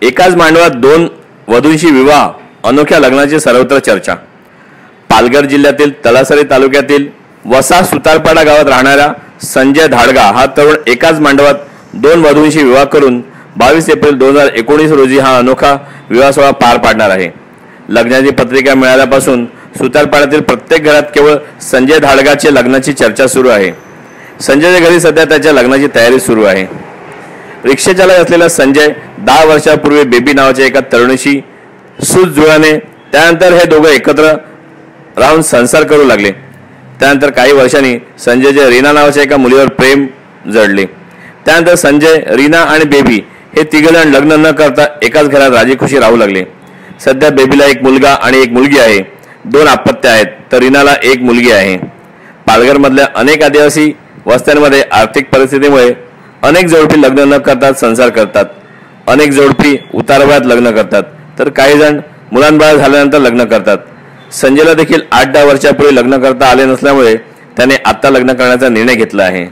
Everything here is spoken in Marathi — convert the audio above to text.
एकाच मांडवात दोन वधूंशी विवाह, अनोख्या लग्नाची सर्वत्र चर्चा। पालघर जिल्ह्यातील तलासरी तालुक्यातील वसा सुतारपाडा गावात राहणारा संजय धाडगा हा तरुण एकाच मांडवात दोन वधूंशी विवाह करून 22 एप्रिल 2019 रोजी हा अनोखा विवाह सोहळा पार पाडणार आहे। लग्नाची पत्रिका मिळाल्यापासून सुतारपाड्यातील प्रत्येक घरात केवळ संजय धाडगाचे लग्नाची चर्चा सुरू आहे। संजयच्या घरी सध्या त्याच्या लग्नाची तयारी सुरू आहे। रिक्षाचालक असलेला संजय 10 वर्षापूर्वी बेबी नावाच्या एका तरुणीशी सूज जुळाने त्यानंतर हे दोघे एकत्र राहून संसार करू लागले। त्यानंतर काही वर्षांनी संजयचे रीना नावाच्या एका मुलीवर प्रेम जडले। त्यानंतर संजय, रीना आणि बेबी हे तिघेजण लग्न न करता एकाच घरात राजीखुशी राहू लागले। सध्या बेबीला एक मुलगा आणि एक मुलगी आहे। 2 अपत्य आहेत तर रीनाला एक मुलगी आहे। पालघर मधल्या अनेक आदिवासी वस्त्यांमध्ये आर्थिक परिस्थितीमुळे अनेक जोडपी लग्न न करता संसार करतात। अनेक जोडपी उतारवयात लग्न करतात तर काही जण मुलांबाळ झाल्यानंतर लग्न करतात। संजयला देखील 8-10 वर्षापूर्वी लग्न करता आले नसल्यामुळे त्याने आता लग्न करण्याचा निर्णय घेतला आहे।